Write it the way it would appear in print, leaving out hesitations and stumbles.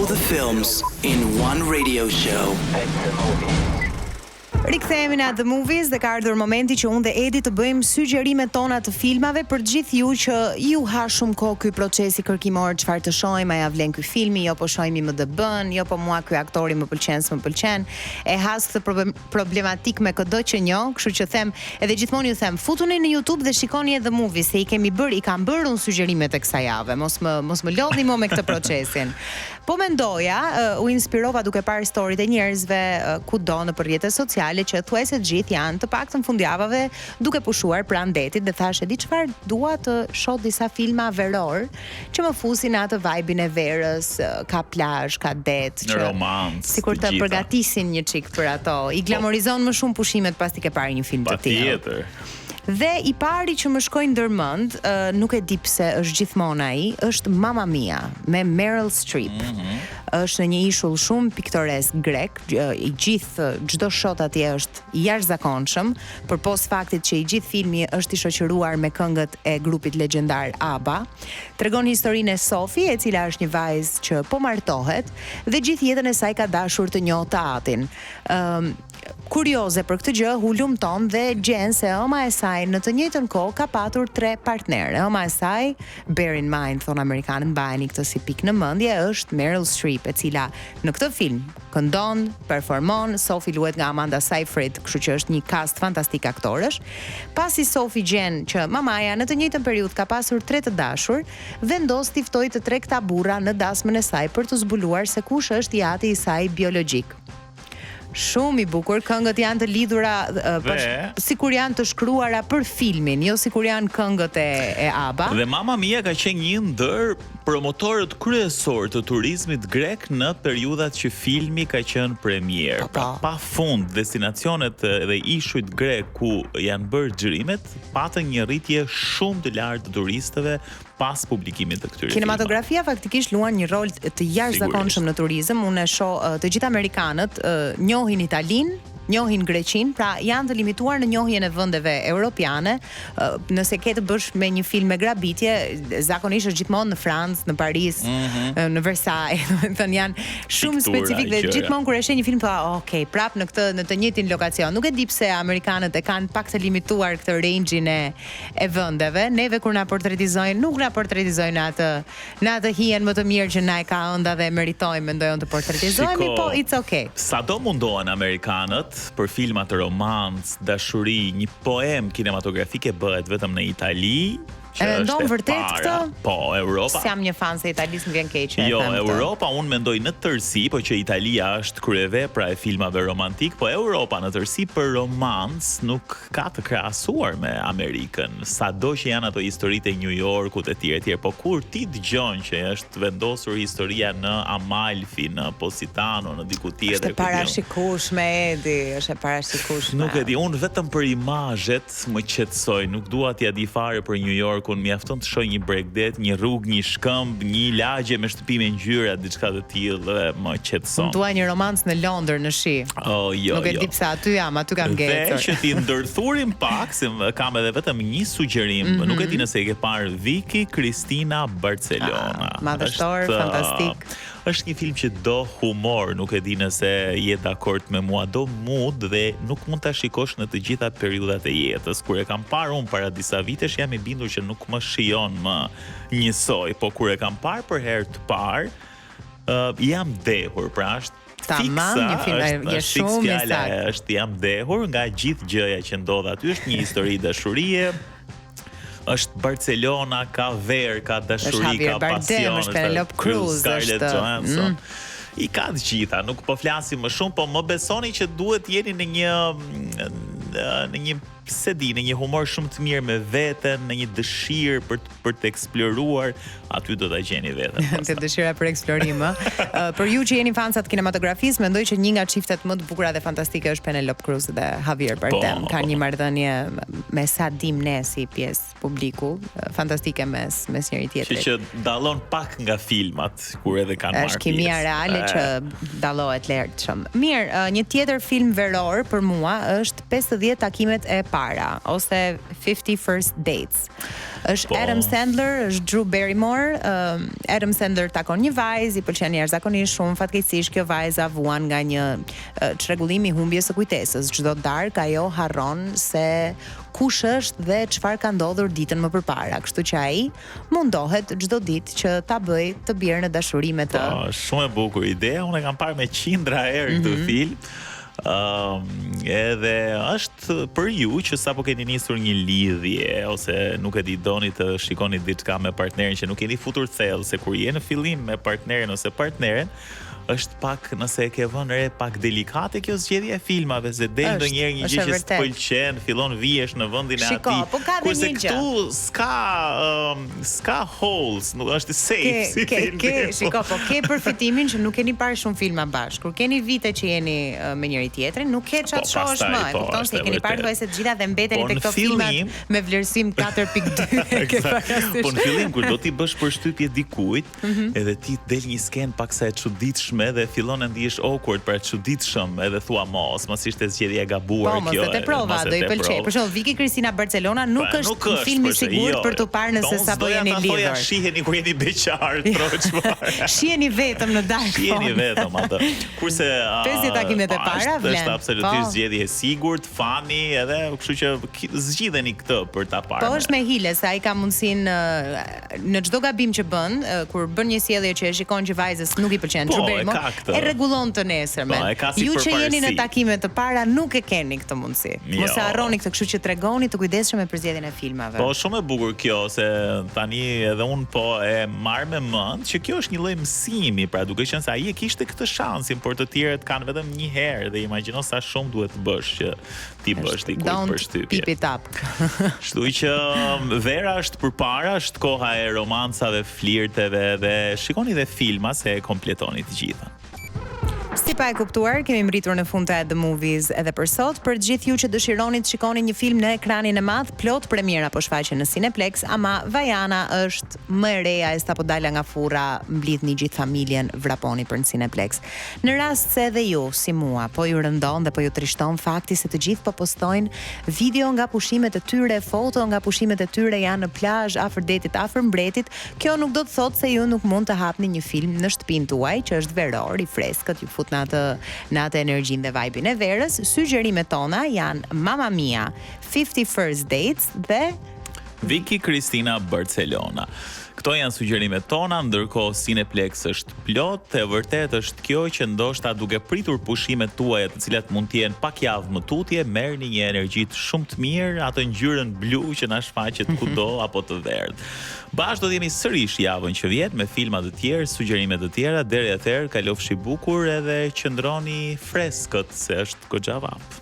All the films in one radio show. Rikthehemi në The Movies dhe ka ardhur momenti që unë dhe Edi të bëjmë sugjerimet tona të filmave për gjithë ju që ju ha shumë kohë ky procesi kërkimor, çfarë të shohim, a ja vlen ky filmi, jo po shohim IMDb-n, jo po mua ky aktori më pëlqen, s'më pëlqen. E has këtë problematik me çdo që njoh, kështu që them, edhe gjithmonë ju them, futuni në YouTube dhe shikoni The Movies, se i kam bërë unë sugjerimet e kësaj jave. Mos më lodhni më me këtë procesin. Po mendoja, u inspirova duke parë storyt e njerëzve kudo në rrjetet sociale që thuajse të gjithë janë të paktën fundjavave duke pushuar pranë detit dhe thashë di çfarë dua të shoh disa filma veror që më fusin atë vibe-in e verës, ka plazh, ka det, që romans, sikur të përgatisin një çik për ato. I glamorizon më shumë pushimet pas ti ke parë një film të tillë. Patjetër. Dhe i pari që më shkoi ndërmend, nuk e di pse është gjithmonë ai, është Mamma Mia me Meryl Streep. Është në një ishull shumë piktoresk grek, i gjithë çdo shot atje është jashtëzakonshëm, përpos faktit që i gjithë filmi është i shoqëruar me këngët e grupit legjendar ABBA. Tregon historinë e Sophie, e cila është një vajzë që po martohet dhe gjithë jetën e saj ka dashur të njohë të atin. Kurioze për këtë gjë, hulumton dhe gjen se ëma e saj në të njëjtën kohë ka patur 3 partnerë. Ëma e saj, bear in mind, thon amerikanët, mbajeni këtë si pikë në mendje, është Meryl Streep, e cila në këtë film këndon, performon. Sophie luhet nga Amanda Seyfried, kështu që është një cast fantastik aktorësh. Pasi Sophie gjen që mamaja në të njëjtën periudhë ka pasur 3 të dashur, vendos t'i ftojë të 3 këta burra në dasmën e saj për të zbuluar se kush është i ati i saj biologjik. Shumë i bukur, këngët janë të lidhura sikur janë të shkruara për filmin, jo sikur janë këngët e ABBA. Dhe Mamma Mia ka qenë një ndër promotorët kryesor të turizmit grek në periudhat që filmi ka qenë premier. Pa fund, destinacionet dhe ishujt grek ku janë bërë xhirimet patën një rritje shumë të lartë të turistëve pas publikimit të këtyre. Kinematografia faktikisht luan një rol të jashtëzakonshëm në turizëm. Unë e shoh të gjithë amerikanët njohin Italinë, njohin Greqin, pra janë të limituar në njohjen e vendeve europiane. Nëse ke të bësh me një film me grabitje, zakonisht është gjithmonë në Francë, në Paris, në Versailles, domethënë janë shumë specifik dhe gjithmonë kur e sheh një film thua, "Ok, prap në të njëjtin lokacion." Nuk e di pse amerikanët e kanë pak të limituar këtë range-in e vendeve. Neve kur na portretizojnë, nuk na portretizojnë në atë hijen më të mirë që na e ka ënda dhe meritojmë, mendojnë të portretizohemi, po it's okay. Sado mundohen amerikanët për filma të romans, dashuri, një poem kinematografike bëhet vetëm në Itali. Mendon vërtet këtë? Po, Europa. Jam një fan se Italisë më vjen keq. Jo, Europa unë mendoj në tërësi, po që Italia është kryevepra e filmave romantik, po Europa në tërësi për romans nuk ka të krahasuar me Amerikën. Sado që janë ato historitë e New Yorkut e tjerë, po kur ti dëgjon që është vendosur historia në Amalfi, në Positano, në diku tjetër. Është parashikueshme, Edi, është parashikueshme. Nuk e di, unë vetëm për imazhet më qetësoj, nuk dua t'ia di fare për New York. Unë mjafton të shoh një bregdet, një rrugë, një shkëmb, një lagje me shtëpi me ngjyra, diçka të tillë dhe më qetëson. Unë dua një romancë në Londër në shi. Jo. Nuk e di pse aty aty kam gjetur. Dhe që ti ndërthurim pak, se kam edhe vetëm një sugjerim. Nuk e di nëse e ke parë Vicky Cristina Barcelona. Madhështor, fantastik. Është një film që do humor, nuk e di nëse je dakord me mua, do mood dhe nuk mund ta shikosh në të gjitha periudhat e jetës. Kur e kam parë unë para disa vitesh, jam i bindur që nuk më shijon më njësoj, po kur e kam parë për herë të parë, jam dehur, pra është shumë i saktë. Është jam dehur nga gjithë gjëja që ndodh aty, është një histori dashurie. Është Barcelona, ka verë, ka dashuri, ka pasion, është Penelope Cruz, Scarlett Johansson. I ka të gjitha, nuk po flasim më shumë, po më besoni që duhet jeni në një se di, në një humor shumë të mirë me veten, në një dëshirë për të eksploruar, aty do ta gjeni veten. Të dëshira për eksplorim, për ju që jeni fansa të kinematografisë, mendoj që një nga çiftet më të bukura dhe fantastike është Penelope Cruz dhe Javier Bardem. Ka një marrëdhënie me sa dim ne si pjesë publiku, fantastike mes njëri tjetrit. Që dallon pak nga filmat kur edhe kanë marrë. Është kimia reale që dallohet lart shumë. Mirë, një tjetër film veror për mua është 50 takimet e para ose 50 First Dates. Është Po. Adam Sandler, është Drew Barrymore. Adam Sandler takon një vajzë, i pëlqen jashtëzakonisht shumë, fatkeqësisht kjo vajza vuan nga një çrregullim i humbjes së kujtesës. Çdo darkë ajo harron se kush është dhe çfarë ka ndodhur ditën më përpara. Kështu që ai mundohet çdo ditë që ta bëj të bjerë në dashuri me të. Po, shumë e bukur ideja, unë e kam parë me qindra herë këtë film. Edhe është për ju që sapo keni nisur një lidhje ose nuk e di doni të shikoni diçka me partnerin që nuk keni futur thellë, se kur je në fillim me partnerin ose partneren është pak, nëse e ke vënë re, pak delikate kjo zgjedhje e filmave, se del ndonjëherë një gjë që s'të pëlqen, fillon vihesh në vendin e atij. Po ka dhe një gjë. Këtu s'ka holes, nuk është safe si filmi. Shiko, po ke përfitimin që nuk keni parë shumë filma bashkë. Kur keni vite që jeni me njëri tjetrin, nuk ke çat shohësh më. E kupton se keni parë këto të gjitha dhe mbeteni te këto filmat me vlerësim 4.2. Po në fillim kur do ti bësh përshtypje dikujt, edhe ti del një sken paksa e çuditshme dhe fillon të ndihesh awkward për çuditshëm, edhe thua mos ishte zgjedhje e gabuar kjo. Po, mos e te prova, do i pëlqej. Për shembull, Viki Cristina Barcelona nuk është film i sigurt për të parë nëse sapo jeni lidhur. Shiheni kur jeni beqar, troçmar. Shiheni vetëm në darkë. Shiheni vetëm atë. Kurse 50 takimet e para vlen. Është absolutisht zgjedhje e sigurt, funny, edhe kështu që zgjidheni këtë për ta parë. Po është me hile, se ai ka mundsinë në çdo gabim që bën, kur bën një sjellje që e shikon që vajzës nuk i pëlqen e rregullon të nesërmen. Ju që jeni në takime të para nuk e keni këtë mundësi. Mos e harroni këtë, kështu që tregoni të kujdesshëm me përzgjedhjen e filmave. Po shumë e bukur kjo, se tani edhe un po e marr me mend që kjo është një lloj mësimi, pra duke qenë se ai e kishte këtë shansin, por të tjerët kanë vetëm një herë dhe imagjino sa shumë duhet të bësh që ti bësh dikujt përshtypje. Keep it up. Kështu që vera është përpara, është koha e romancave, flirteve dhe shikoni dhe filma se e kompletoni të gjitha. Si pa e kuptuar, kemi mbritur në fund të The Movies edhe për sot. Për gjithë ju që dëshironi të shikoni një film në ekranin e madh, plot premiera po shfaqen në Cineplex, ama Vajana është më e reja e sapo dala nga furra, mblidhni gjithë familjen, vraponi për në Cineplex. Në rast se edhe ju, si mua, po ju rëndon dhe po ju trishton fakti se të gjithë po postojnë video nga pushimet e tyre, foto nga pushimet e tyre janë në plazh, afër detit, afër mbretit, kjo nuk do të thotë se ju nuk mund të hapni një film në shtëpinë tuaj, që është veror, i freskët, ju fut në atë energjinë dhe vibin e verës. Sugjerimet tona janë Mamma Mia, 50 First Dates dhe Viki Cristina Barcelona. Këto janë sugjerimet tona, ndërkohë Cineplex është plot, e vërtet është kjo që ndoshta duke pritur pushimet tuaja të cilat mund të jenë pak javë më tutje, merrni një energji shumë të mirë, atë ngjyrën blu që na shfaqet kudo apo të verdhë. Bashkë do të jemi sërish javën që vjen me filma të tjerë, sugjerime të tjera, deri atëherë kalofshi bukur edhe qëndroni freskët se është goxha vap.